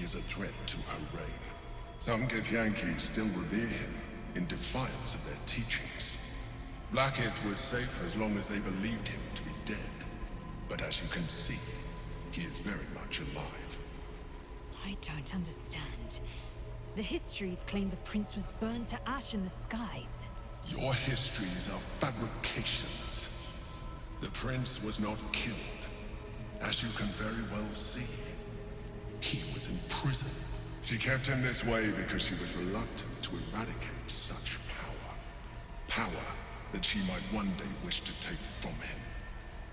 is a threat to her reign. Some Githyanki still revere him in defiance of their teachings. Blackith was safe as long as they believed him to be dead. But as you can see, he is very much alive. I don't understand. The histories claim the prince was burned to ash in the skies. Your histories are fabrications. The prince was not killed. As you can very well see, he was in prison. She kept him this way because she was reluctant to eradicate such power. Power that she might one day wish to take from him.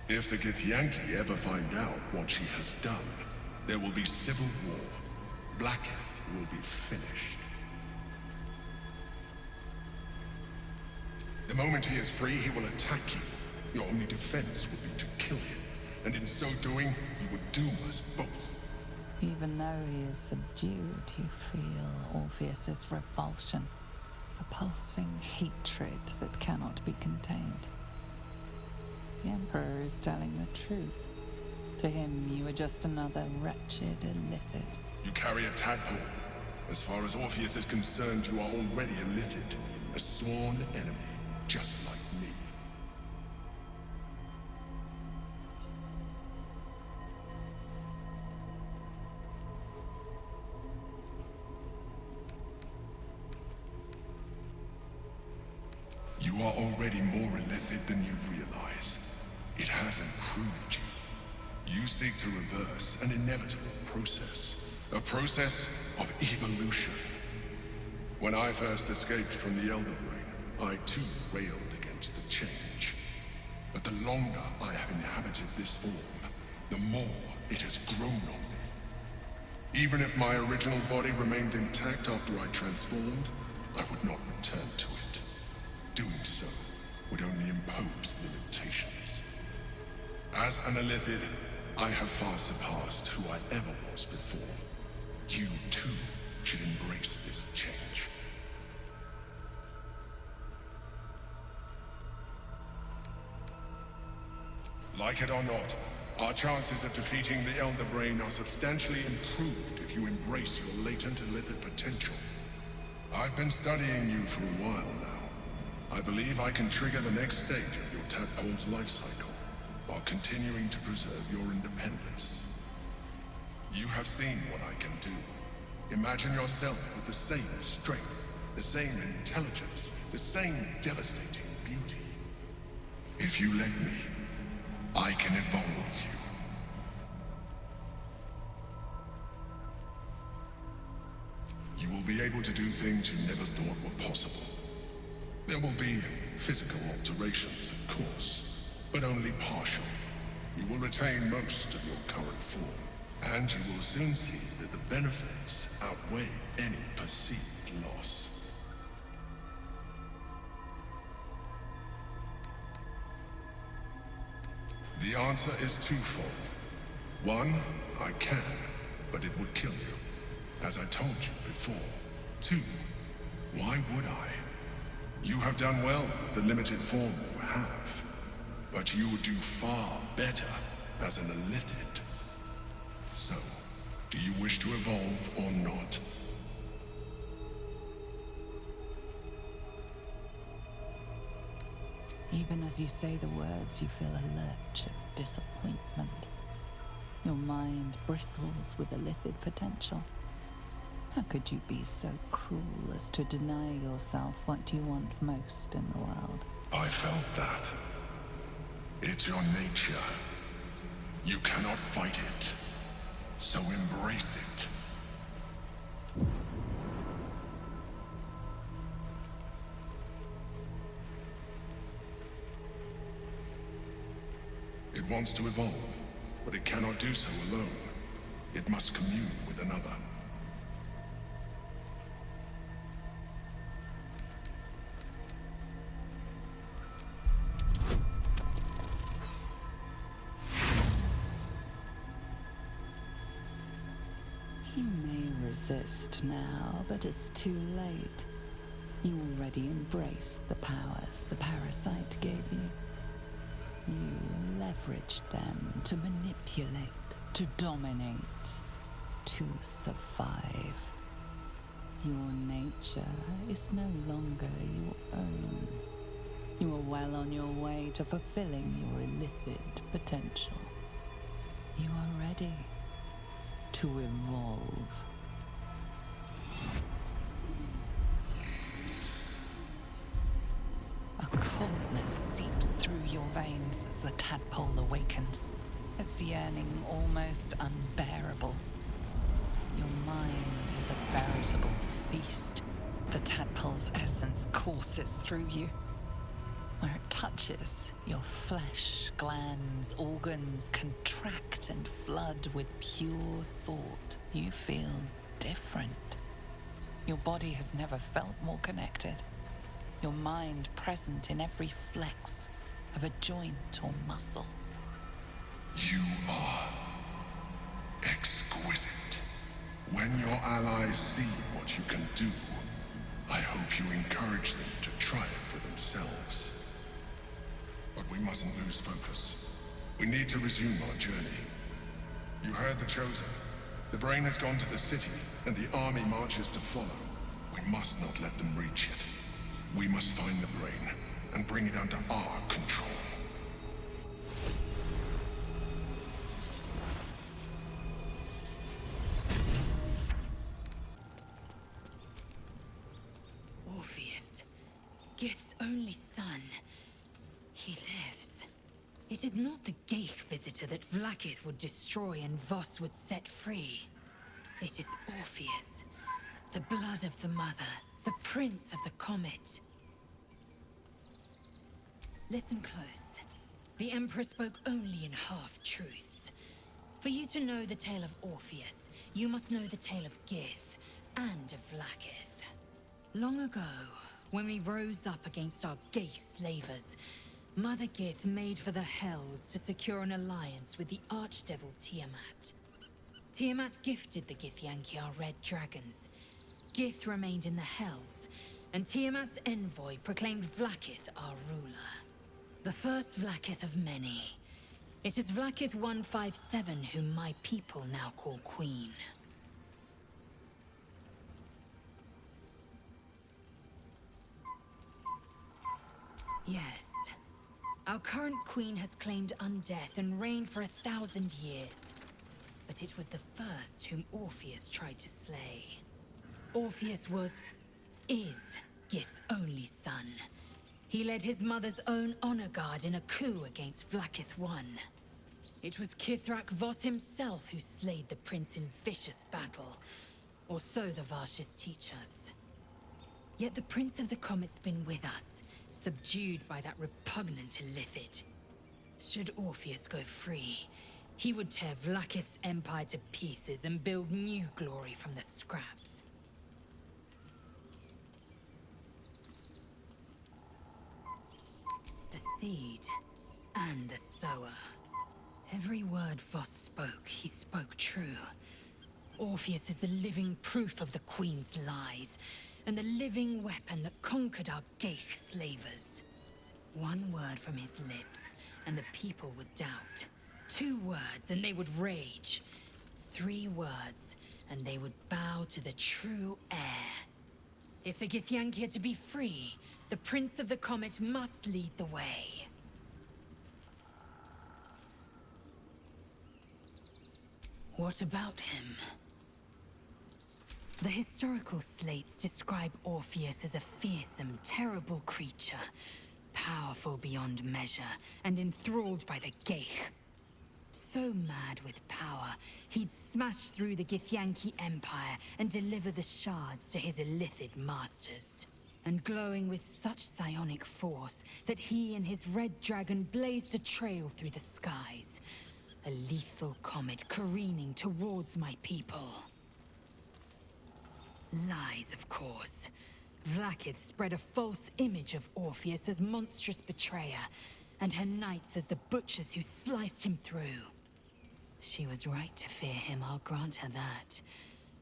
If the Githyanki ever find out what she has done, there will be civil war. Blackith will be finished. The moment he is free, he will attack you. Your only defense will be to kill him, and in so doing, he would doom us both. Even though he is subdued, you feel Orpheus's revulsion, a pulsing hatred that cannot be contained. The Emperor is telling the truth. To him, you are just another wretched illithid. You carry a tadpole. As far as Orpheus is concerned, you are already a illithid, a sworn enemy, just like me. You are already more illithid than you realize. It has improved you. You seek to reverse an inevitable process. A process of evolution. When I first escaped from the Elder Brain, I too railed against the change. But the longer I have inhabited this form, the more it has grown on me. Even if my original body remained intact after I transformed, I would not return to it. Doing so would only impose limitations. As an illithid, I have far surpassed who I ever was before. You too should embrace this change. Like it or not, our chances of defeating the Elder Brain are substantially improved if you embrace your latent illithid potential. I've been studying you for a while now. I believe I can trigger the next stage of your tadpole's life cycle, while continuing to preserve your independence. You have seen what I can do. Imagine yourself with the same strength, the same intelligence, the same devastating beauty. If you let me, I can evolve you. You will be able to do things you never thought were possible. There will be physical alterations, of course, but only partial. You will retain most of your current form, and you will soon see that the benefits outweigh any perceived loss. The answer is twofold. One, I can, but it would kill you, as I told you before. Two, why would I? You have done well with the limited form you have, but you would do far better as an illithid. So, do you wish to evolve or not? Even as you say the words, you feel a lurch of disappointment. Your mind bristles with illithid potential. How could you be so cruel as to deny yourself what you want most in the world? I felt that. It's your nature. You cannot fight it. So embrace it. It wants to evolve, but it cannot do so alone. It must commune with another. You may resist now, but it's too late. You already embraced the powers the parasite gave you. You leveraged them to manipulate, to dominate. to survive. Your nature is no longer your own. You are well on your way to fulfilling your illicit potential. You are ready to evolve. A coldness seeps through your veins as the tadpole awakens, its yearning almost unbearable. Your mind is a veritable feast. The tadpole's essence courses through you. Where it touches, your flesh, glands, organs contract and flood with pure thought. You feel different. Your body has never felt more connected. Your mind present in every flex of a joint or muscle. You are exquisite. When your allies see what you can do, I hope you encourage them to try it for themselves. But we mustn't lose focus. We need to resume our journey. You heard the Chosen. The brain has gone to the city, and the army marches to follow. We must not let them reach it. We must find the brain, and bring it under our control. Orpheus, Gith's only son. He lives. It is not the Geich visitor that Vlaakith would destroy and Voss would set free. It is Orpheus, the blood of the mother, the prince of the comet. Listen close. The Emperor spoke only in half-truths. For you to know the tale of Orpheus, you must know the tale of Gith and of Vlaakith. Long ago, when we rose up against our Geich slavers, Mother Gith made for the Hells to secure an alliance with the archdevil Tiamat. Tiamat gifted the Githyanki our red dragons. Gith remained in the Hells, and Tiamat's envoy proclaimed Vlaakith our ruler. The first Vlaakith of many. It is Vlaakith 157 whom my people now call Queen. Yes. Our current queen has claimed undeath and reigned for 1,000 years. But it was the first whom Orpheus tried to slay. Orpheus is Gith's only son. He led his mother's own honor guard in a coup against Vlaakith I. It was Kithrak Voss himself who slayed the prince in vicious battle, or so the Varshas teach us. Yet the Prince of the Comet's been with us, subdued by that repugnant illithid. Should Orpheus go free, he would tear Vlaakith's empire to pieces and build new glory from the scraps. The seed and the sower. Every word Voss spoke, he spoke true. Orpheus is the living proof of the Queen's lies, and the living weapon that conquered our Geich slavers. One word from his lips, and the people would doubt. 2 words, and they would rage. 3 words, and they would bow to the true heir. If the Githyanki are to be free, the Prince of the Comet must lead the way. What about him? The historical slates describe Orpheus as a fearsome, terrible creature, powerful beyond measure, and enthralled by the Geich. So mad with power, he'd smash through the Githyanki Empire and deliver the shards to his illithid masters. And glowing with such psionic force that he and his red dragon blazed a trail through the skies. A lethal comet careening towards my people. Lies, of course. Vlaakith spread a false image of Orpheus as monstrous betrayer, and her knights as the butchers who sliced him through. She was right to fear him, I'll grant her that.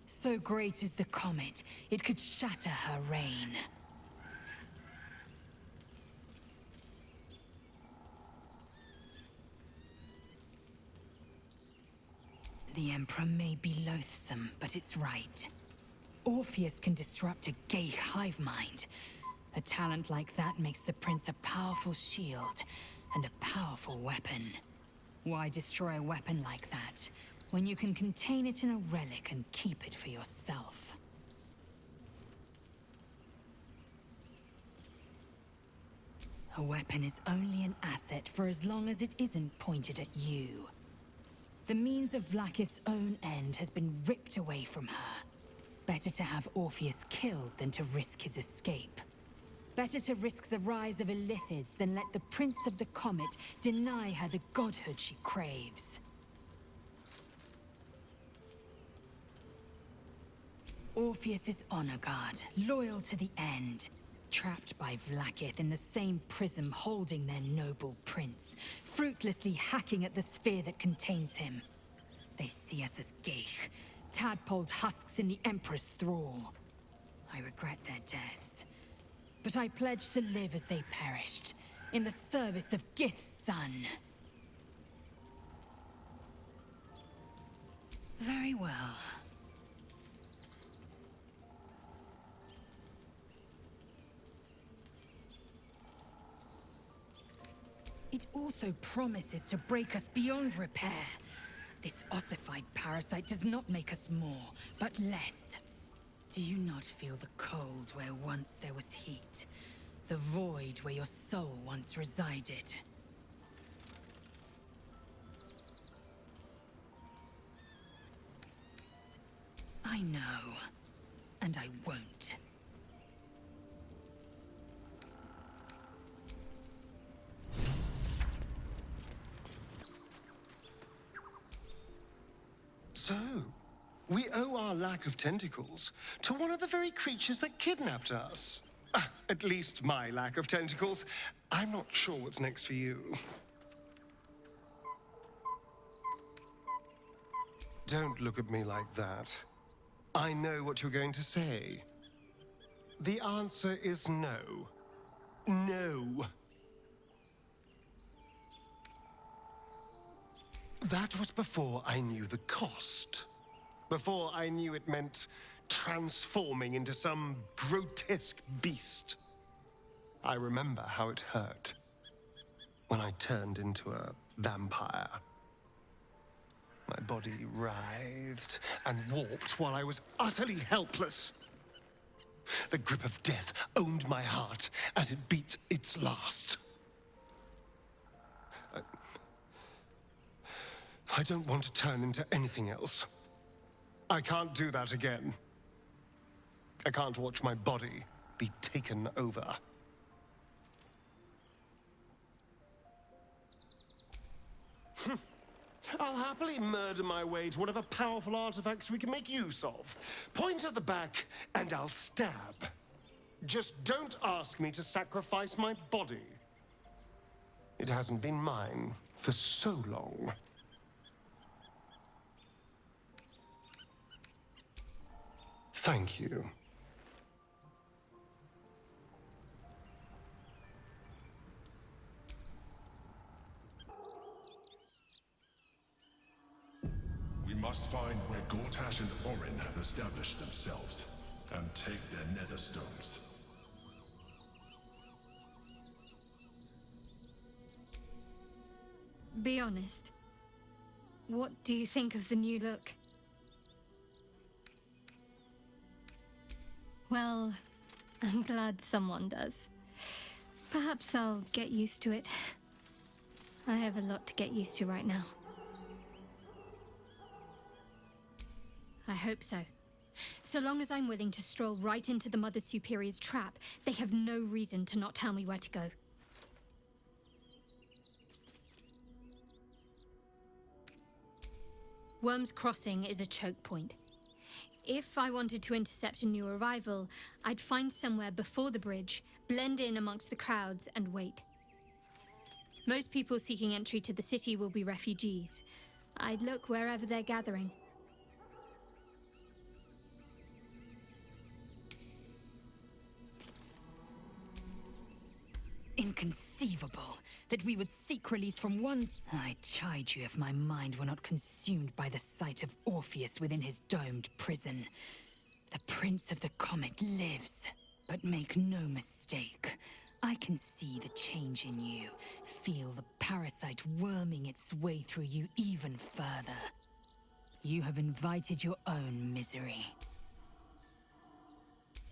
So great is the comet, it could shatter her reign. The Emperor may be loathsome, but it's right. Orpheus can disrupt a gay hive mind. A talent like that makes the Prince a powerful shield and a powerful weapon. Why destroy a weapon like that, when you can contain it in a relic and keep it for yourself? A weapon is only an asset for as long as it isn't pointed at you. The means of Vlaakith's own end has been ripped away from her. Better to have Orpheus killed than to risk his escape. Better to risk the rise of Illithids than let the Prince of the Comet deny her the godhood she craves. Orpheus is honor guard, loyal to the end. Trapped by Vlaakith in the same prism holding their noble prince, fruitlessly hacking at the sphere that contains him. They see us as geich, tadpoled husks in the Emperor's thrall. I regret their deaths, but I pledge to live as they perished, in the service of Gith's son. Very well. It also promises to break us beyond repair. This ossified parasite does not make us more, but less. Do you not feel the cold where once there was heat? The void where your soul once resided? I know, and I won't. So, we owe our lack of tentacles to one of the very creatures that kidnapped us. At least my lack of tentacles. I'm not sure what's next for you. Don't look at me like that. I know what you're going to say. The answer is no. No. That was before I knew the cost. Before I knew it meant transforming into some grotesque beast. I remember how it hurt when I turned into a vampire. My body writhed and warped while I was utterly helpless. The grip of death owned my heart as it beat its last. I don't want to turn into anything else. I can't do that again. I can't watch my body be taken over. I'll happily murder my way to whatever powerful artifacts we can make use of. Point at the back, and I'll stab. Just don't ask me to sacrifice my body. It hasn't been mine for so long. Thank you. We must find where Gortash and Arin have established themselves, and take their nether stones. Be honest. What do you think of the new look? Well, I'm glad someone does. Perhaps I'll get used to it. I have a lot to get used to right now. I hope so. So long as I'm willing to stroll right into the Mother Superior's trap, they have no reason to not tell me where to go. Worm's Crossing is a choke point. If I wanted to intercept a new arrival, I'd find somewhere before the bridge, blend in amongst the crowds, and wait. Most people seeking entry to the city will be refugees. I'd look wherever they're gathering. Inconceivable that we would seek release from one. I chide you if my mind were not consumed by the sight of Orpheus within his domed prison. The Prince of the Comet lives, but make no mistake. I can see the change in you, feel the parasite worming its way through you even further. You have invited your own misery.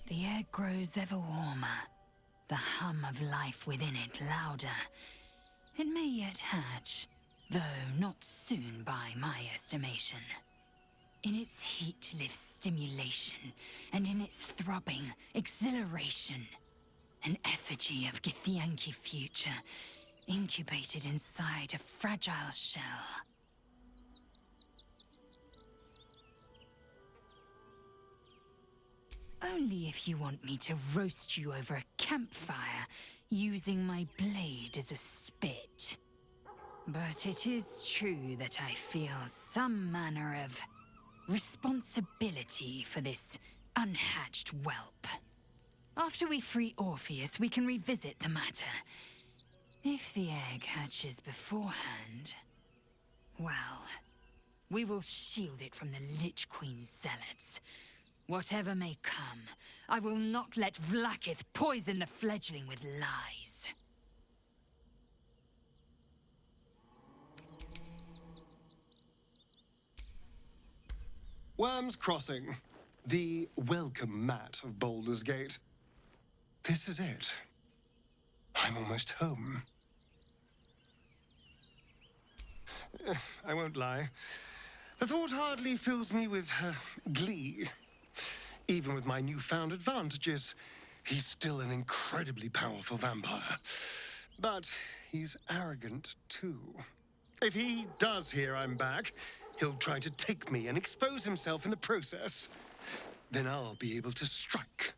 The air grows ever warmer, the hum of life within it louder. It may yet hatch, though not soon by my estimation. In its heat lives stimulation, and in its throbbing, exhilaration. An effigy of Githyanki future, incubated inside a fragile shell. Only if you want me to roast you over a campfire, using my blade as a spit. But it is true that I feel some manner of responsibility for this unhatched whelp. After we free Orpheus, we can revisit the matter. If the egg hatches beforehand, well, we will shield it from the Lich Queen's zealots. Whatever may come, I will not let Vlaakith poison the fledgling with lies. Worm's Crossing, the welcome mat of Baldur's Gate. This is it. I'm almost home. I won't lie. The thought hardly fills me with glee. Even with my newfound advantages, he's still an incredibly powerful vampire. But he's arrogant, too. If he does hear I'm back, he'll try to take me and expose himself in the process. Then I'll be able to strike.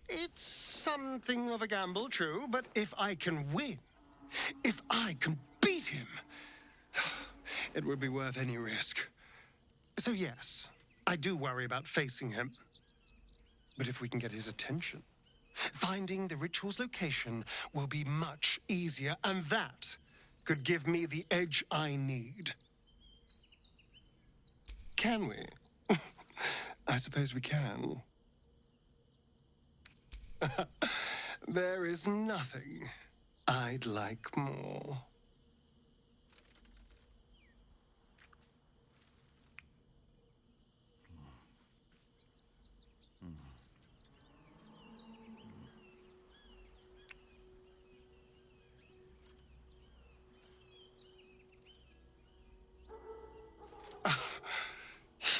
It's something of a gamble, true, but if I can win, if I can beat him, it would be worth any risk. So yes, I do worry about facing him. But if we can get his attention, finding the ritual's location will be much easier, and that could give me the edge I need. Can we? I suppose we can. There is nothing I'd like more.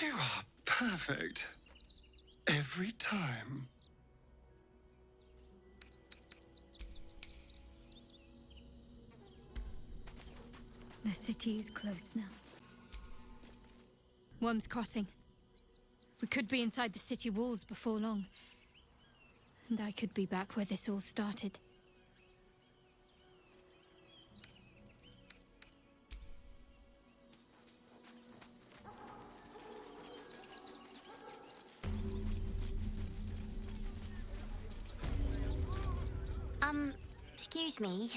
You are perfect. Every time. The city is close now. Worm's Crossing. We could be inside the city walls before long. And I could be back where this all started. Excuse me.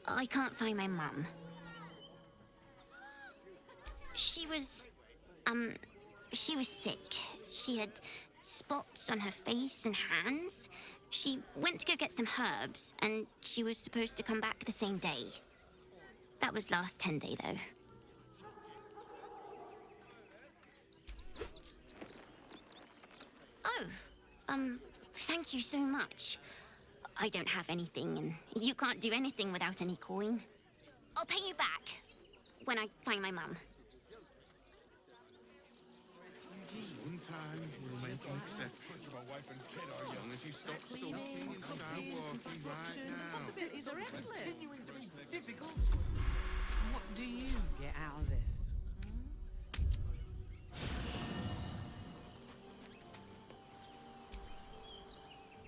I can't find my mum. She was sick. She had spots on her face and hands. She went to go get some herbs, and she was supposed to come back the same day. That was last 10-day, though. Oh, thank you so much. I don't have anything, and you can't do anything without any coin. I'll pay you back when I find my mum. One time we'll make an exception. As long as you stop sulking and start walking right now. Is there continuing to be difficult? What do you get out of this?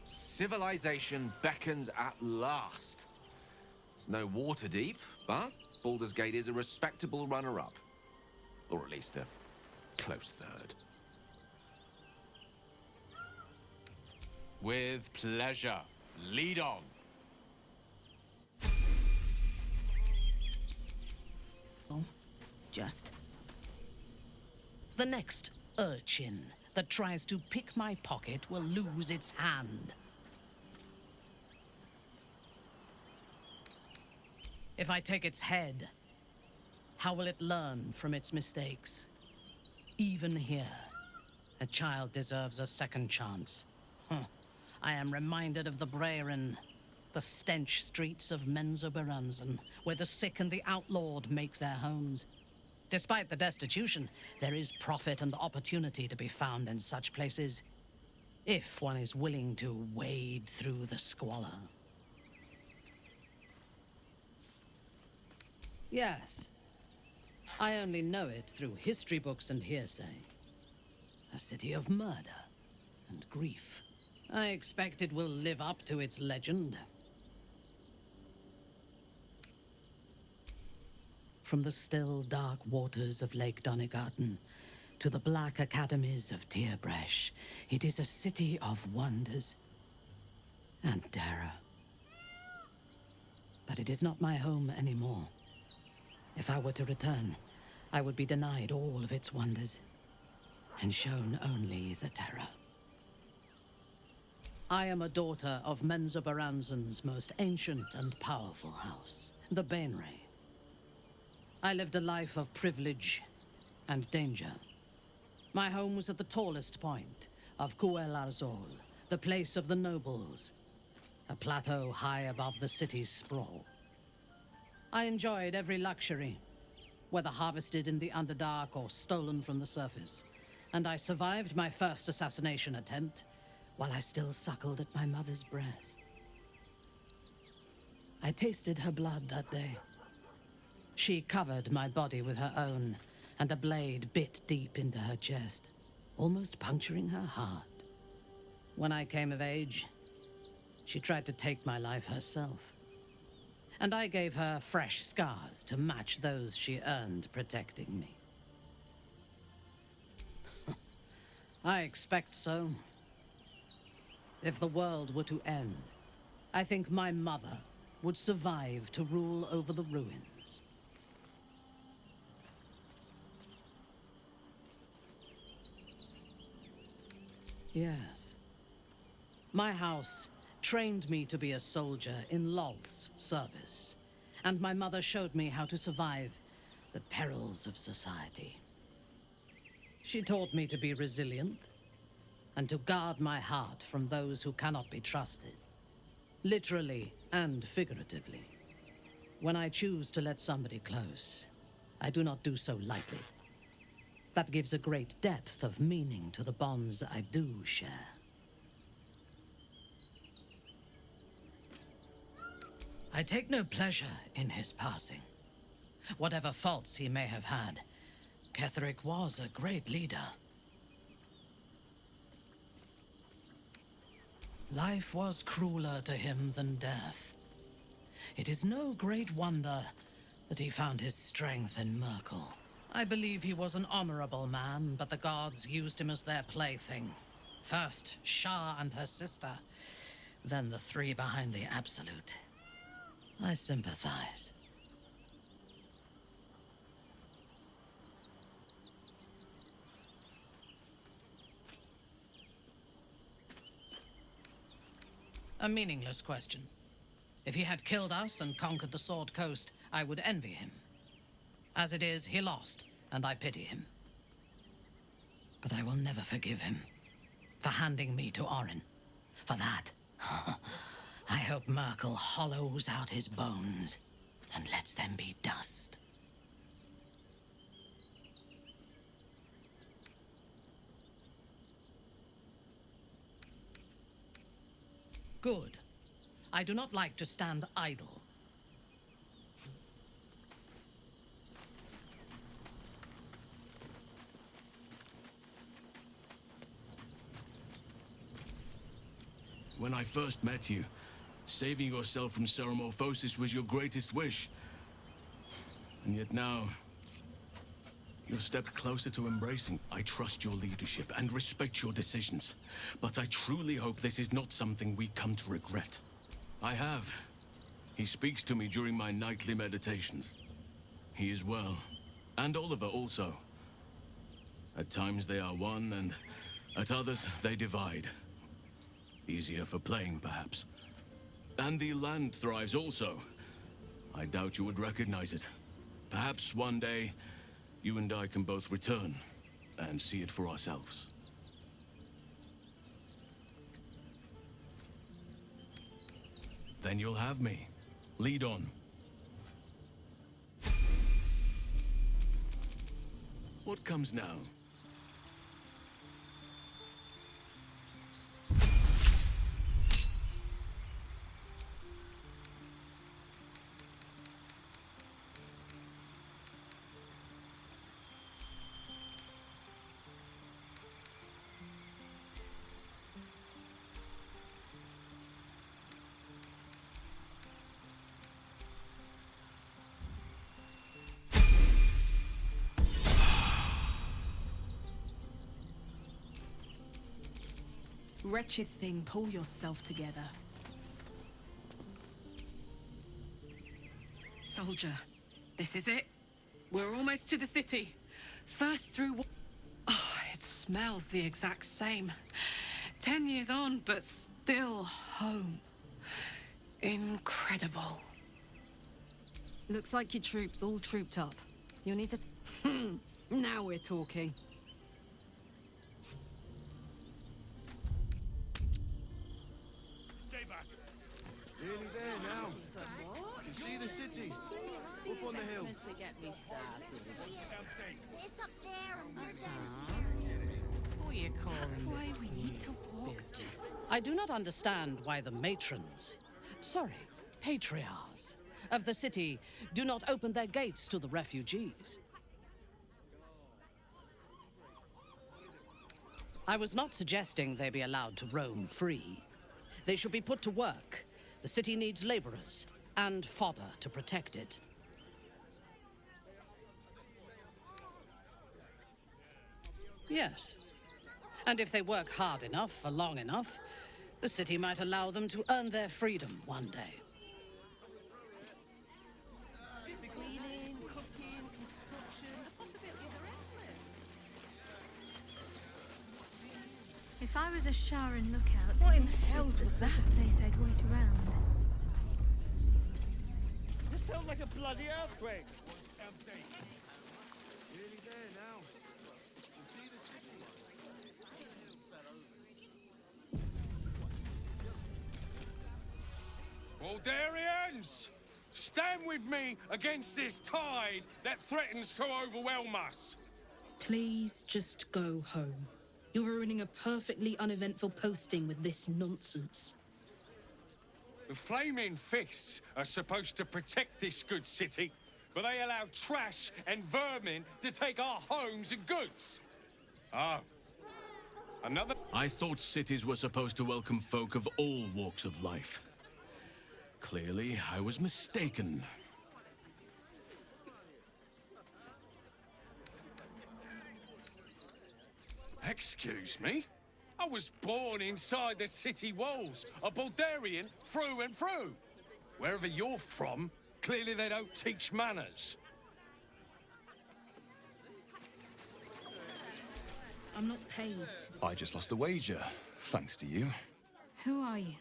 Civilization beckons at last. It's no water deep, but Baldur's Gate is a respectable runner-up. Or at least a close third. With pleasure. Lead on. Just. The next urchin that tries to pick my pocket will lose its hand. If I take its head, how will it learn from its mistakes? Even here, a child deserves a second chance. I am reminded of the Arin, the stench streets of Menzoberranzan, where the sick and the outlawed make their homes. Despite the destitution, there is profit and opportunity to be found in such places, if one is willing to wade through the squalor. Yes. I only know it through history books and hearsay. A city of murder and grief. I expect it will live up to its legend. From the still, dark waters of Lake Donegarten to the black academies of Tierbresh, it is a city of wonders and terror. But it is not my home anymore. If I were to return, I would be denied all of its wonders and shown only the terror. I am a daughter of Menzoberranzan's most ancient and powerful house, the Bainray. I lived a life of privilege and danger. My home was at the tallest point of Cuel Arzol, the place of the nobles, a plateau high above the city's sprawl. I enjoyed every luxury, whether harvested in the Underdark or stolen from the surface, and I survived my first assassination attempt while I still suckled at my mother's breast. I tasted her blood that day. She covered my body with her own, and a blade bit deep into her chest, almost puncturing her heart. When I came of age, she tried to take my life herself, and I gave her fresh scars to match those she earned protecting me. I expect so. If the world were to end, I think my mother would survive to rule over the ruins. Yes. My house trained me to be a soldier in Loth's service, and my mother showed me how to survive the perils of society. She taught me to be resilient, and to guard my heart from those who cannot be trusted, literally and figuratively. When I choose to let somebody close, I do not do so lightly. That gives a great depth of meaning to the bonds I do share. I take no pleasure in his passing. Whatever faults he may have had, Ketheric was a great leader. Life was crueler to him than death. It is no great wonder that he found his strength in Merkel. I believe he was an honorable man, but the gods used him as their plaything. First Shah and her sister, then the three behind the Absolute. I sympathize. A meaningless question. If he had killed us and conquered the Sword Coast, I would envy him. As it is, he lost, and I pity him. But I will never forgive him for handing me to Arin. For that, I hope Merkel hollows out his bones and lets them be dust. Good. I do not like to stand idle. When I first met you, saving yourself from Ceremorphosis was your greatest wish. And yet now, You've stepped closer to embracing. I trust your leadership and respect your decisions. But I truly hope this is not something we come to regret. I have. He speaks to me during my nightly meditations. He is well. And Oliver also. At times they are one, and at others they divide. Easier for playing, perhaps. And the land thrives also. I doubt you would recognize it. Perhaps one day, you and I can both return and see it for ourselves. Then you'll have me. Lead on. What comes now? Wretched thing, pull yourself together. Soldier, this is it. We're almost to the city. First through... Oh, it smells the exact same. 10 years on, but still home. Incredible. Looks like your troops all trooped up. You'll need to... Now we're talking. Stay back. Nearly there now. You see the city? Up on the hill. It's up there and we're down That's why we need to walk just... I do not understand why the matrons, patriarchs of the city do not open their gates to the refugees. I was not suggesting they be allowed to roam free. They should be put to work. The city needs laborers and fodder to protect it. Yes. And if they work hard enough for long enough, the city might allow them to earn their freedom one day. Cleaning, cooking, construction, the possibilities are endless. If I was a Sharan lookout, What in the this hell is the was sort that? of place I'd wait around. It felt like a bloody earthquake. Nearly there now. You see the city? Baldurians! Stand with me against this tide that threatens to overwhelm us! Please just go home. You're ruining a perfectly uneventful posting with this nonsense. The Flaming Fists are supposed to protect this good city, but they allow trash and vermin to take our homes and goods. Oh. Another... I thought cities were supposed to welcome folk of all walks of life. Clearly, I was mistaken. Excuse me? I was born inside the city walls, a Baldurian through and through. Wherever you're from, clearly they don't teach manners. I'm not paid to... I just lost a wager, thanks to you. Who are you?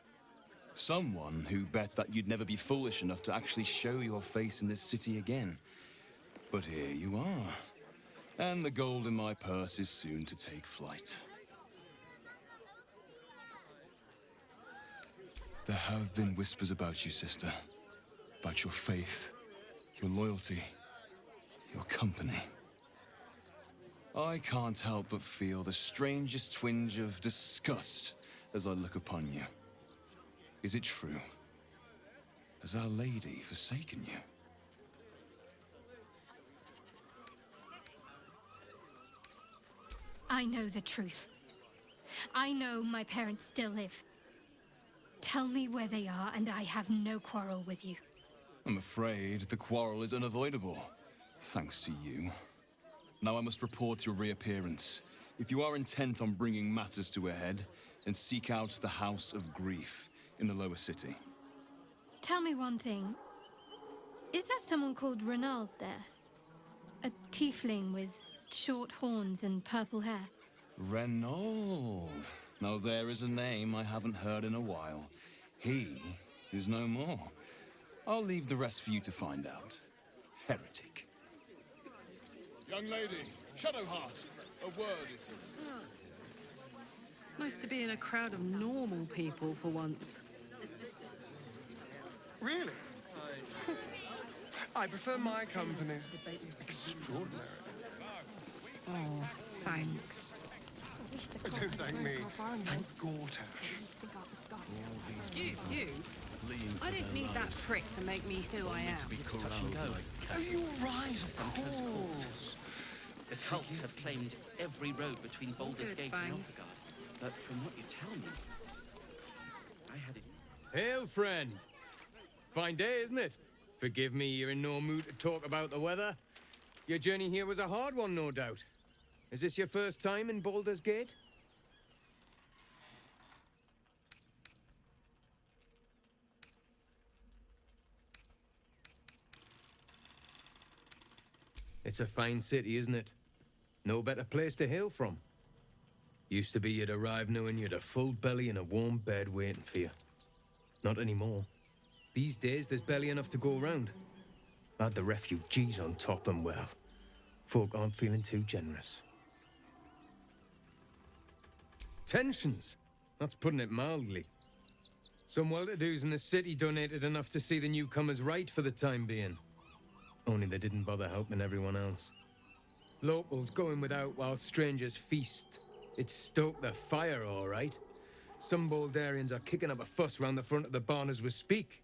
Someone who bet that you'd never be foolish enough to actually show your face in this city again. But here you are. And the gold in my purse is soon to take flight. There have been whispers about you, sister. About your faith, your loyalty, your company. I can't help but feel the strangest twinge of disgust as I look upon you. Is it true? Has Our Lady forsaken you? I know the truth. I know my parents still live. Tell me where they are, and I have no quarrel with you. I'm afraid the quarrel is unavoidable, thanks to you. Now I must report your reappearance. If you are intent on bringing matters to a head, then seek out the House of Grief in the lower city. Tell me one thing. Is there someone called Renald there? A tiefling with short horns and purple hair? Renald. Now there is a name I haven't heard in a while. He is no more. I'll leave the rest for you to find out. Heretic. Young lady, Shadowheart, a word if you... Nice to be in a crowd of normal people for once. Really? I prefer my company. Extraordinary. Oh, thanks. Don't thank me. Thank Gortash. Excuse you? I didn't need that prick to make me who I am. Oh, you're right, of course. The cult have claimed every road between Baldur's Good, Gate thanks. and Elfgard. But from what you tell me, I had it... Hail, friend. Fine day, isn't it? Forgive me, you're in no mood to talk about the weather. Your journey here was a hard one, no doubt. Is this your first time in Baldur's Gate? It's a fine city, isn't it? No better place to hail from. Used to be you'd arrive knowing you'd a full belly and a warm bed waiting for you. Not anymore. These days, there's barely enough to go around. Add the refugees on top and, well, folk aren't feeling too generous. Tensions? That's putting it mildly. Some well-to-dos in the city donated enough to see the newcomers right for the time being. Only they didn't bother helping everyone else. Locals going without while strangers feast. It stoked the fire, all right. Some Baldurians are kicking up a fuss round the front of the barn as we speak.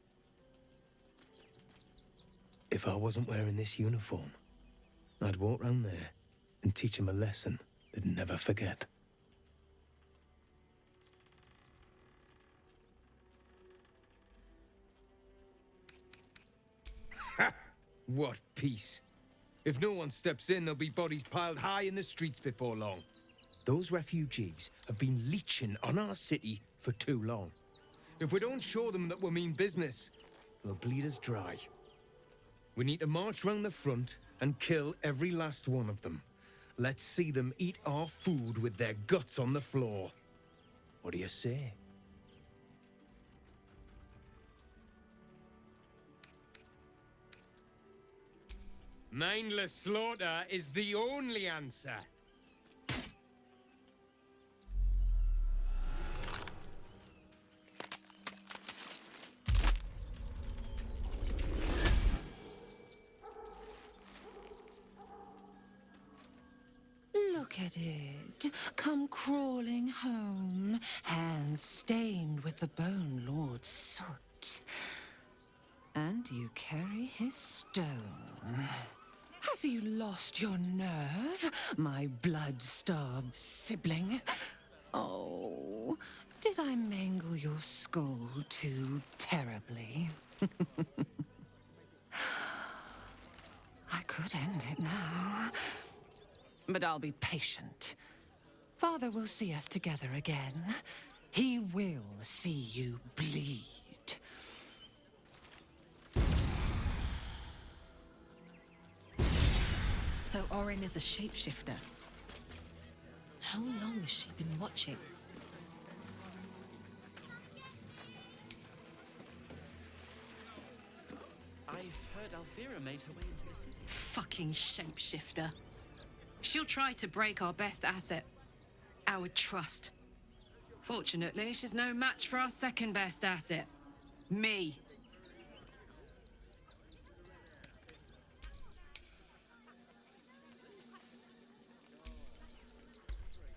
If I wasn't wearing this uniform, I'd walk round there and teach them a lesson they'd never forget. Ha! What peace. If no one steps in, there'll be bodies piled high in the streets before long. Those refugees have been leeching on our city for too long. If we don't show them that we mean business, they'll bleed us dry. We need to march round the front and kill every last one of them. Let's see them eat our food with their guts on the floor. What do you say? Mindless slaughter is the only answer. Look at it, come crawling home, hands stained with the Bone Lord's soot. And you carry his stone. Have you lost your nerve, my blood-starved sibling? Oh, did I mangle your skull too terribly? I could end it now. But I'll be patient. Father will see us together again. He will see you bleed. So Arin is a shapeshifter. How long has she been watching? I've heard Alfira made her way into the city. Fucking shapeshifter. She'll try to break our best asset, our trust. Fortunately, she's no match for our second best asset, me.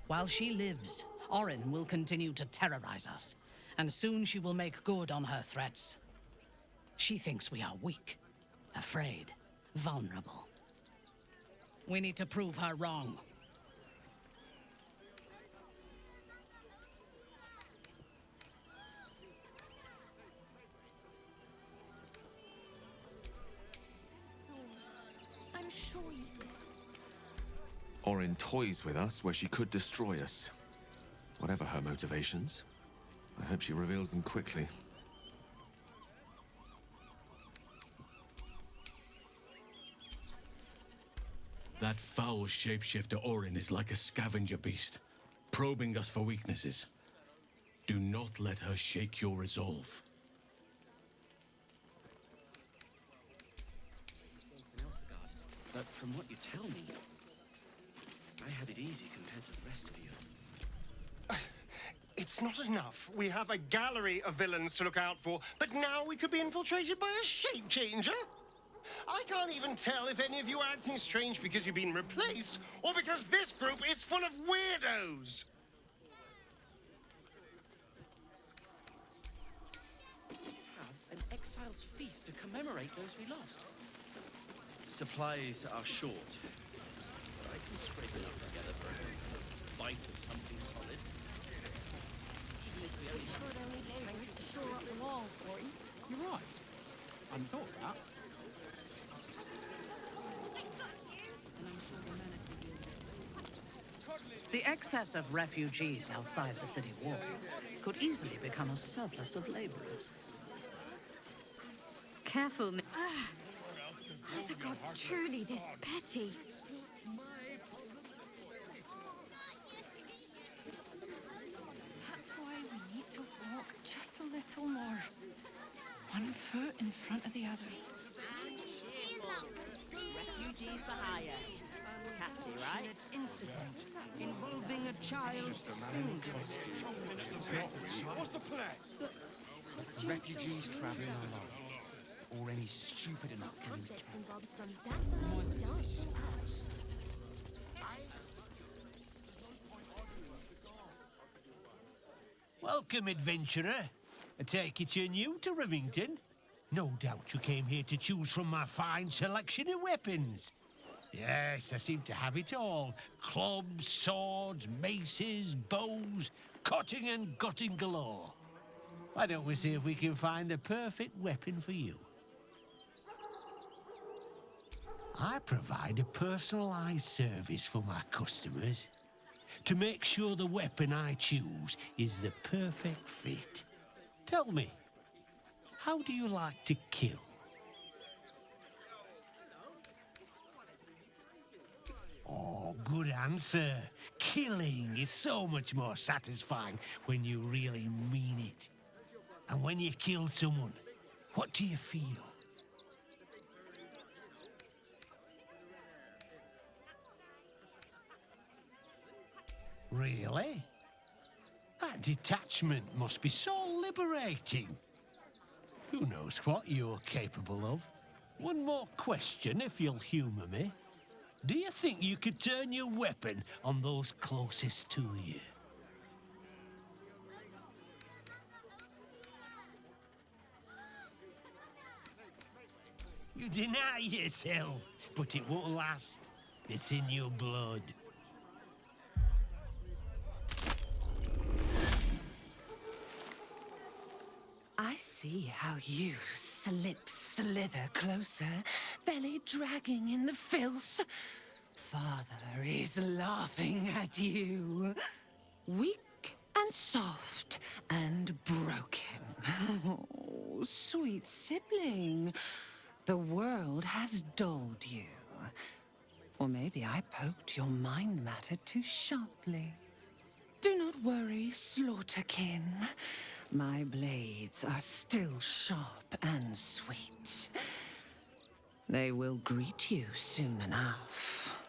While she lives, Arin will continue to terrorize us, and soon she will make good on her threats. She thinks we are weak, afraid, vulnerable. We need to prove her wrong. I'm sure you did. Arin toys with us where she could destroy us. Whatever her motivations, I hope she reveals them quickly. That foul shapeshifter Arin is like a scavenger beast, probing us for weaknesses. Do not let her shake your resolve. But from what you tell me, I had it easy compared to the rest of you. It's not enough. We have a gallery of villains to look out for, but now we could be infiltrated by a shape changer? I can't even tell if any of you are acting strange because you've been replaced, or because this group is full of weirdos. Have an exile's feast to commemorate those we lost. Supplies are short, but I can scrape enough together for a bite of something solid. Even if we only Sure they'll need neighbors to shore up the walls for you. You're right. I hadn't thought of that. The excess of refugees outside the city walls could easily become a surplus of laborers. Careful, Are the gods truly this petty? That's why we need to walk just a little more. One foot in front of the other. Refugees for hire. Catchy, right? Incident involving a child's fingers. What's the plan? Refugees travelling alone, or any stupid enough to leave Bits and bobs from Danvers dance to us. Welcome, adventurer. I take it you're new to Rivington. No doubt you came here to choose from my fine selection of weapons. Yes, I seem to have it all. Clubs, swords, maces, bows, cutting and gutting galore. Why don't we see if we can find the perfect weapon for you? I provide a personalized service for my customers to make sure the weapon I choose is the perfect fit. Tell me, how do you like to kill? Oh, good answer. Killing is so much more satisfying when you really mean it. And when you kill someone, what do you feel? Really? That detachment must be so liberating. Who knows what you're capable of? One more question, if you'll humor me. Do you think you could turn your weapon on those closest to you? You deny yourself, but it won't last. It's in your blood. I see how you slither closer, belly dragging in the filth. Father is laughing at you. Weak and soft and broken. Oh, sweet sibling. The world has dulled you. Or maybe I poked your mind matter too sharply. Do not worry, Slaughterkin. My blades are still sharp and sweet. They will greet you soon enough.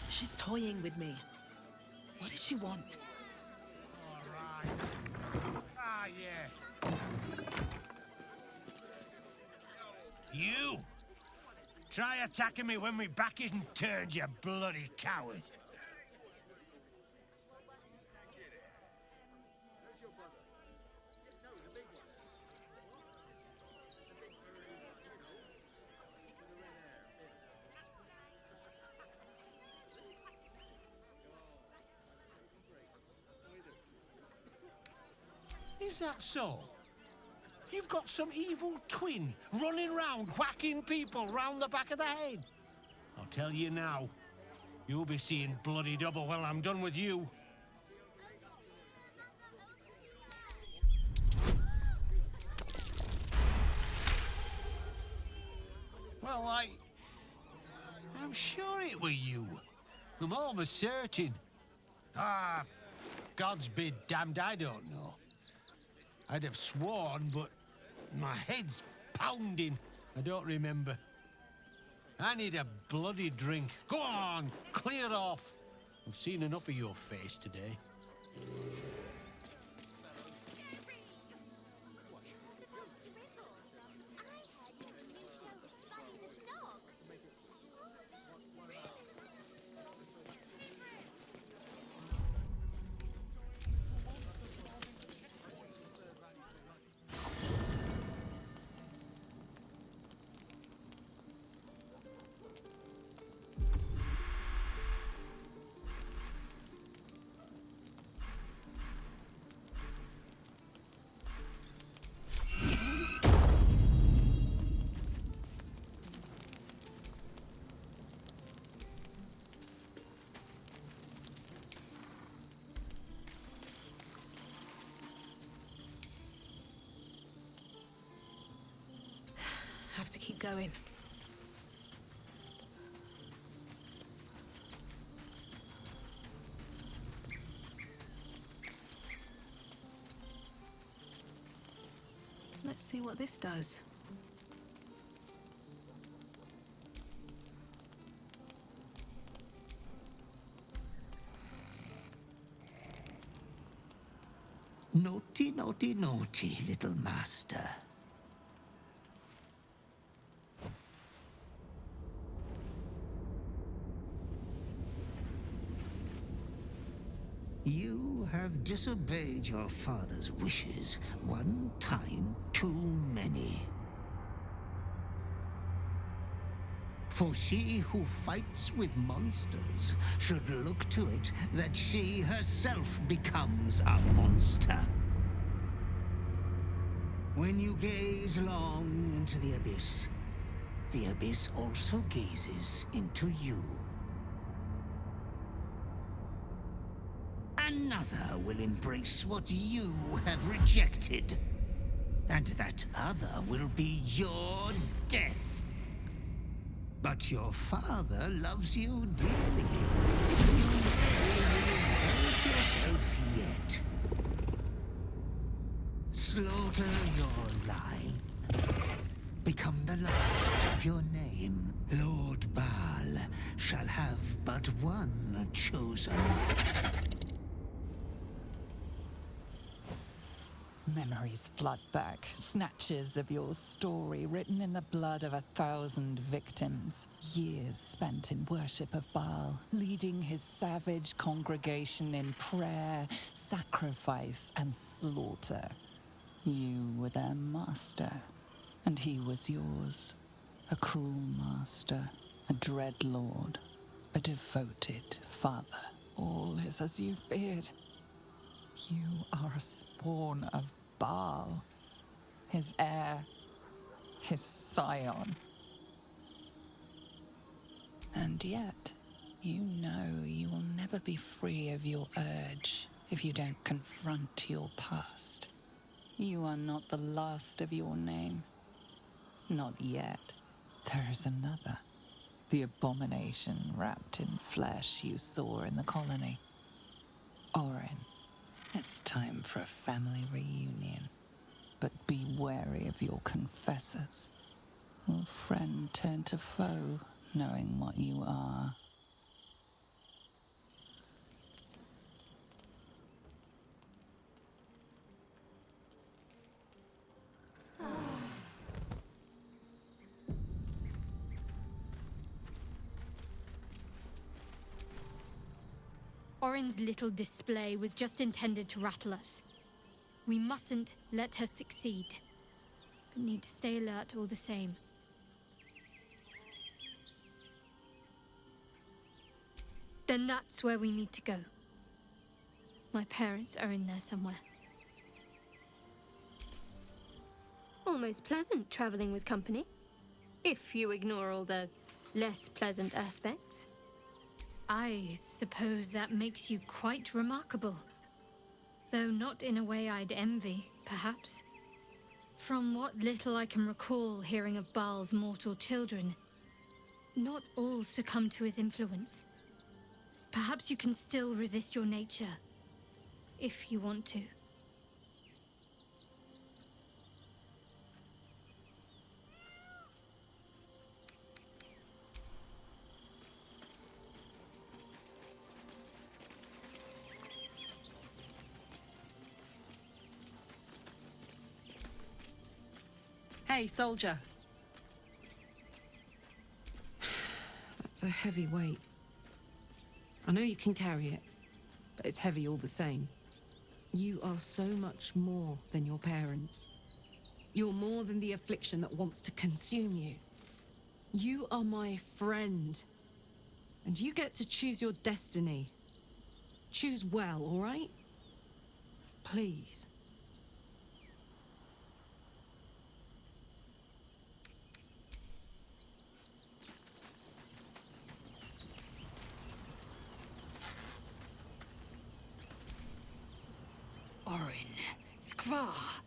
She's toying with me. What does she want? All right. Ah, yeah. You! Try attacking me when my back isn't turned, you bloody coward. Is that so? You've got some evil twin running round whacking people round the back of the head. tell you now. You'll be seeing bloody double when I'm done with you. Well, I'm sure it were you. I'm almost certain. Ah, God's be damned, I don't know. I'd have sworn, but my head's pounding. I don't remember. I need a bloody drink. Go on, clear off. I've seen enough of your face today. Have to keep going. Let's see what this does. Naughty, naughty, naughty, little master. You have disobeyed your father's wishes one time too many. For she who fights with monsters should look to it that she herself becomes a monster. When you gaze long into the abyss also gazes into you. Another will embrace what you have rejected. And that other will be your death. But your father loves you dearly. You may hurt yourself yet. Slaughter your line. Become the last of your name. Lord Baal shall have but one chosen. Memories flood back, snatches of your story written in the blood of 1,000 victims. Years spent in worship of Baal, leading his savage congregation in prayer, sacrifice, and slaughter. You were their master, and he was yours. A cruel master, a dread lord, a devoted father. All is as you feared. You are a spawn of Baal, his heir, his scion. And yet, you know you will never be free of your urge if you don't confront your past. You are not the last of your name. Not yet. There is another. The abomination wrapped in flesh you saw in the colony. Arin. It's time for a family reunion. But be wary of your confessors. Will friend turn to foe, knowing what you are? Arin's little display was just intended to rattle us. We mustn't let her succeed, but need to stay alert all the same. Then that's where we need to go. My parents are in there somewhere. Almost pleasant traveling with company, if you ignore all the less pleasant aspects. I suppose that makes you quite remarkable. Though not in a way I'd envy, perhaps. From what little I can recall hearing of Baal's mortal children, not all succumb to his influence. Perhaps you can still resist your nature, if you want to. Hey, soldier. That's a heavy weight. I know you can carry it, but it's heavy all the same. You are so much more than your parents. You're more than the affliction that wants to consume you. You are my friend. And you get to choose your destiny. Choose well, all right? Please. Arin, Skvar,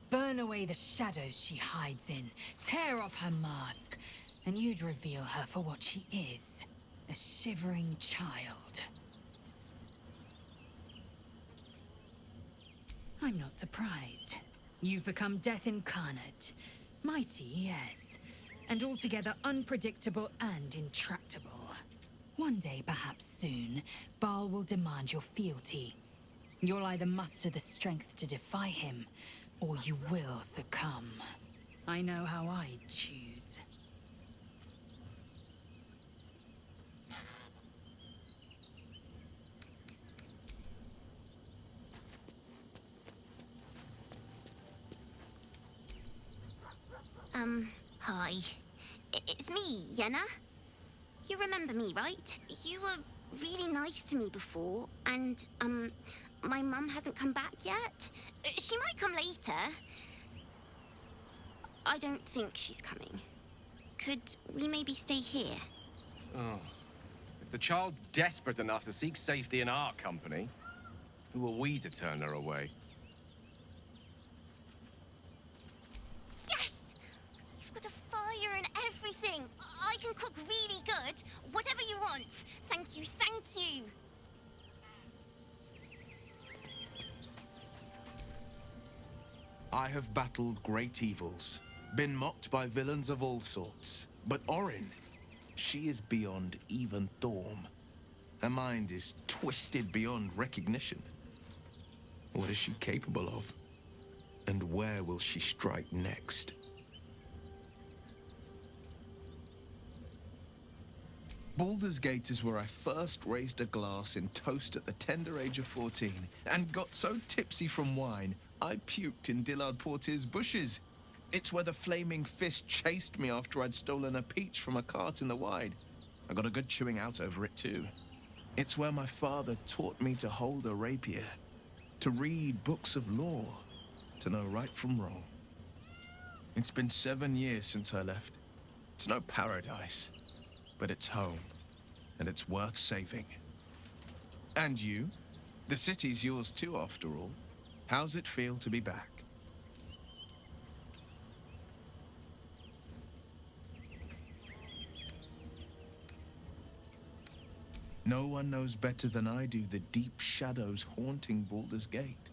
burn away the shadows she hides in, tear off her mask, and you'd reveal her for what she is, a shivering child. I'm not surprised. You've become death incarnate. Mighty, yes, and altogether unpredictable and intractable. One day, perhaps soon, Baal will demand your fealty. You'll either muster the strength to defy him, or you will succumb. I know how I'd choose. Hi. It's me, Yenna. You remember me, right? You were really nice to me before, and, my mum hasn't come back yet. She might come later. I don't think she's coming. Could we maybe stay here? Oh. If the child's desperate enough to seek safety in our company, who are we to turn her away? Yes! You've got a fire and everything. I can cook really good. Whatever you want. Thank you, thank you. I have battled great evils, been mocked by villains of all sorts. But Arin, she is beyond even Thorm. Her mind is twisted beyond recognition. What is she capable of? And where will she strike next? Baldur's Gate is where I first raised a glass in toast at the tender age of 14 and got so tipsy from wine, I puked in Dillard Portier's bushes. It's where the flaming fist chased me after I'd stolen a peach from a cart in the Wide. I got a good chewing out over it too. It's where my father taught me to hold a rapier, to read books of law, to know right from wrong. It's been 7 years since I left. It's no paradise, but it's home, and it's worth saving. And you? The city's yours too, after all. How's it feel to be back? No one knows better than I do the deep shadows haunting Baldur's Gate.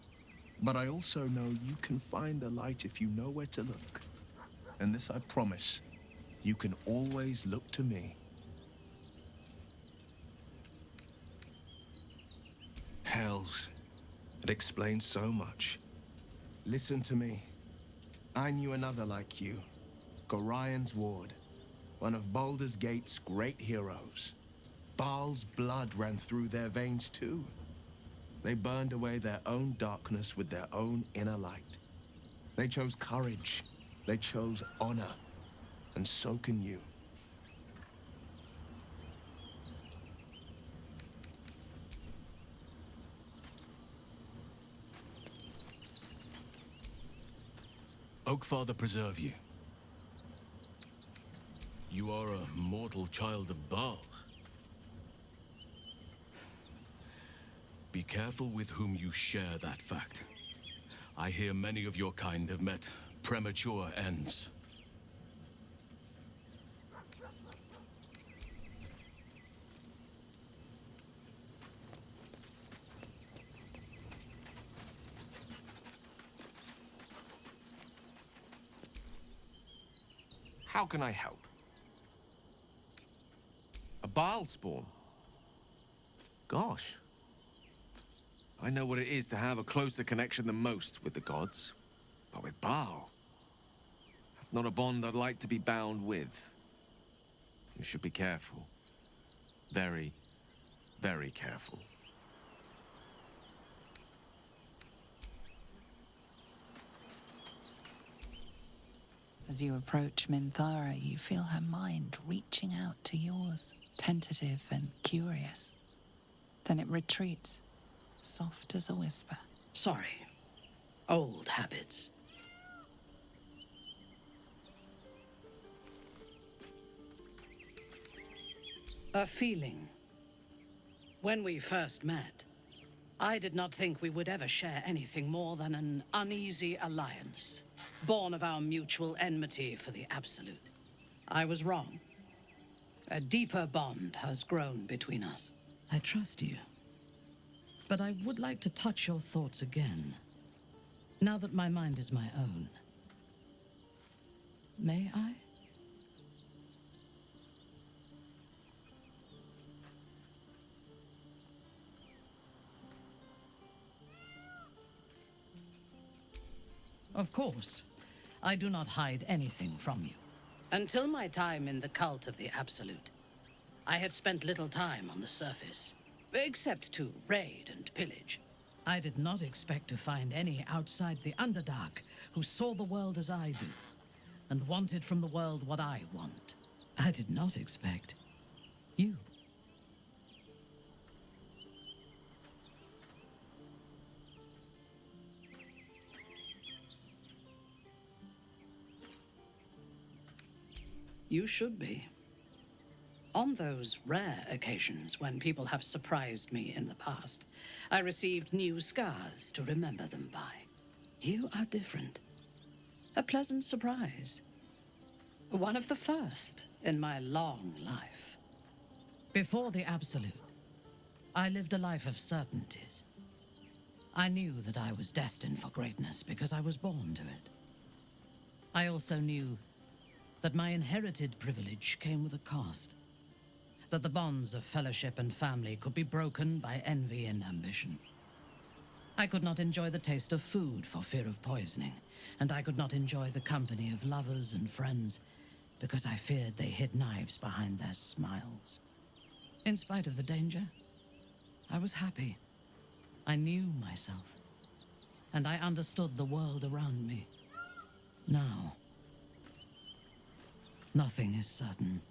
But I also know you can find the light if you know where to look. And this I promise, you can always look to me. Hells. It explains so much. Listen to me. I knew another like you. Gorion's Ward. One of Baldur's Gate's great heroes. Baal's blood ran through their veins too. They burned away their own darkness with their own inner light. They chose courage. They chose honor. And so can you. Oakfather preserve you. You are a mortal child of Baal. Be careful with whom you share that fact. I hear many of your kind have met premature ends. How can I help? A Baal spawn? Gosh. I know what it is to have a closer connection than most with the gods. But with Baal, that's not a bond I'd like to be bound with. You should be careful. Very, very careful. As you approach Minthara, you feel her mind reaching out to yours, tentative and curious. Then it retreats, soft as a whisper. Sorry. Old habits. A feeling. When we first met, I did not think we would ever share anything more than an uneasy alliance, born of our mutual enmity for the Absolute. I was wrong. A deeper bond has grown between us. I trust you. But I would like to touch your thoughts again, now that my mind is my own. May I? Of course. I do not hide anything from you. Until my time in the cult of the Absolute, I had spent little time on the surface, except to raid and pillage. I did not expect to find any outside the Underdark who saw the world as I do, and wanted from the world what I want. I did not expect you. You should be. On those rare occasions when people have surprised me in the past, I received new scars to remember them by. You are different. A pleasant surprise. One of the first in my long life. Before the Absolute, I lived a life of certainties. I knew that I was destined for greatness because I was born to it. I also knew that my inherited privilege came with a cost. That the bonds of fellowship and family could be broken by envy and ambition. I could not enjoy the taste of food for fear of poisoning, and I could not enjoy the company of lovers and friends because I feared they hid knives behind their smiles. In spite of the danger, I was happy. I knew myself, and I understood the world around me. Now, nothing is certain.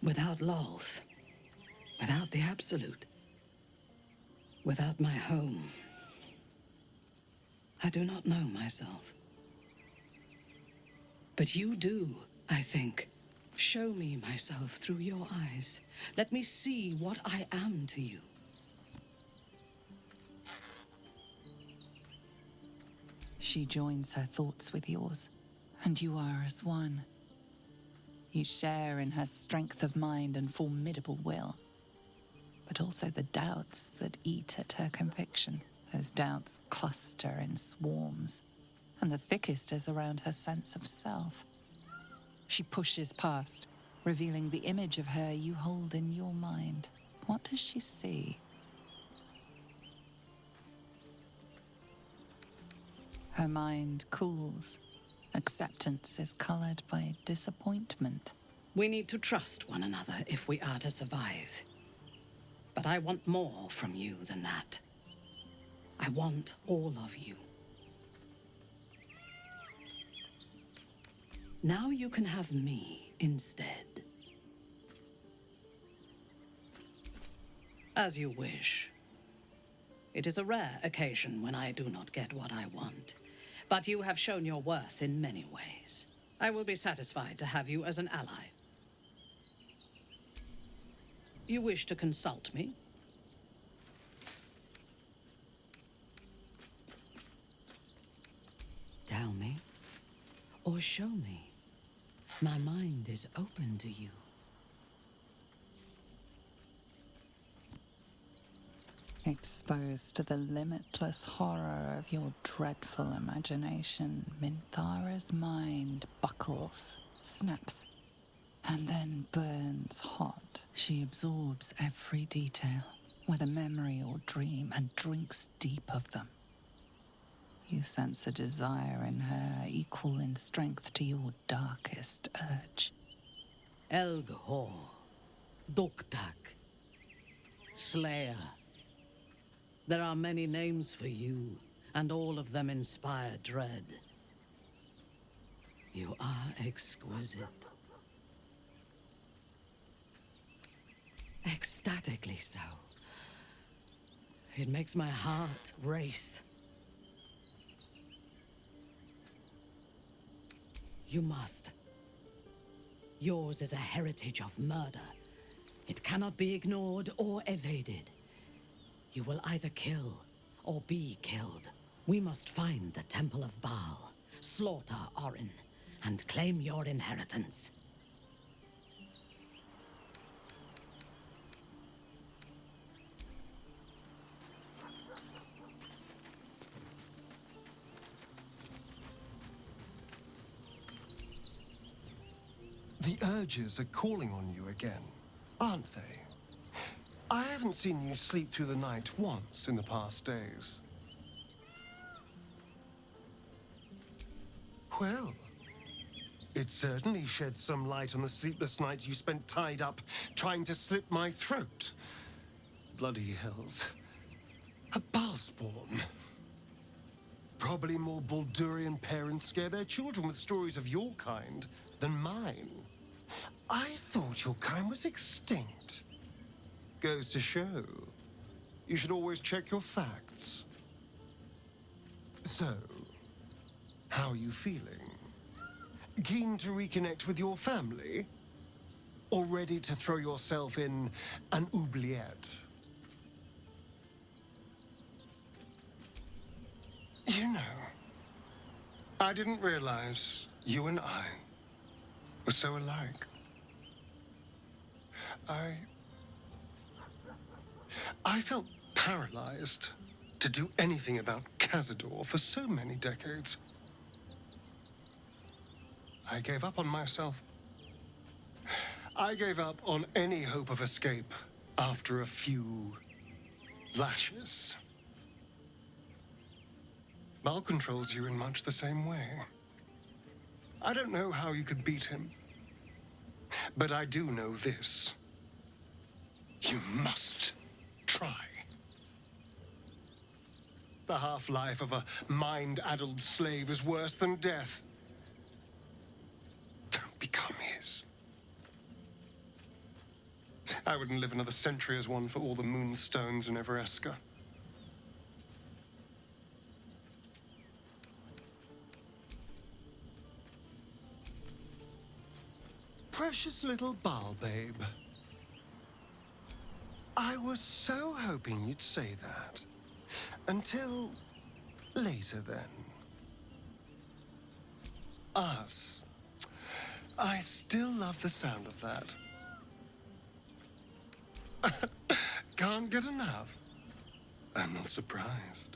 Without Lolth, without the Absolute, without my home, I do not know myself. But you do, I think. Show me myself through your eyes. Let me see what I am to you. She joins her thoughts with yours, and you are as one. You share in her strength of mind and formidable will, but also the doubts that eat at her conviction. Those doubts cluster in swarms, and the thickest is around her sense of self. She pushes past, revealing the image of her you hold in your mind. What does she see? Her mind cools. Acceptance is colored by disappointment. We need to trust one another if we are to survive. But I want more from you than that. I want all of you. Now you can have me instead. As you wish. It is a rare occasion when I do not get what I want. But you have shown your worth in many ways. I will be satisfied to have you as an ally. You wish to consult me? Tell me, or show me. My mind is open to you. Exposed to the limitless horror of your dreadful imagination, Minthara's mind buckles, snaps, and then burns hot. She absorbs every detail, whether memory or dream, and drinks deep of them. You sense a desire in her equal in strength to your darkest urge. Elghor, Doktak, Slayer. There are many names for you, and all of them inspire dread. You are exquisite. Ecstatically so. It makes my heart race. You must. Yours is a heritage of murder. It cannot be ignored or evaded. You will either kill or be killed. We must find the Temple of Baal, slaughter Arin, and claim your inheritance. The urges are calling on you again, aren't they? I haven't seen you sleep through the night once in the past days. Well, it certainly sheds some light on the sleepless night you spent tied up trying to slit my throat. Bloody hells. A Baalspawn. Probably more Baldurian parents scare their children with stories of your kind than mine. I thought your kind was extinct. Goes to show. You should always check your facts. So, how are you feeling? Keen to reconnect with your family? Or ready to throw yourself in an oubliette? You know, I didn't realize you and I were so alike. I felt paralyzed to do anything about Cazador for so many decades. I gave up on myself. I gave up on any hope of escape after a few lashes. Baal controls you in much the same way. I don't know how you could beat him, but I do know this. You must try. The half-life of a mind-addled slave is worse than death. Don't become his. I wouldn't live another century as one for all the moonstones in Evereska. Precious little Baal babe. I was so hoping you'd say that. Until later, then. Us. I still love the sound of that. Can't get enough. I'm not surprised.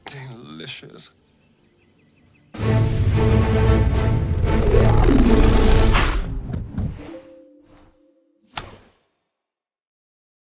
Delicious.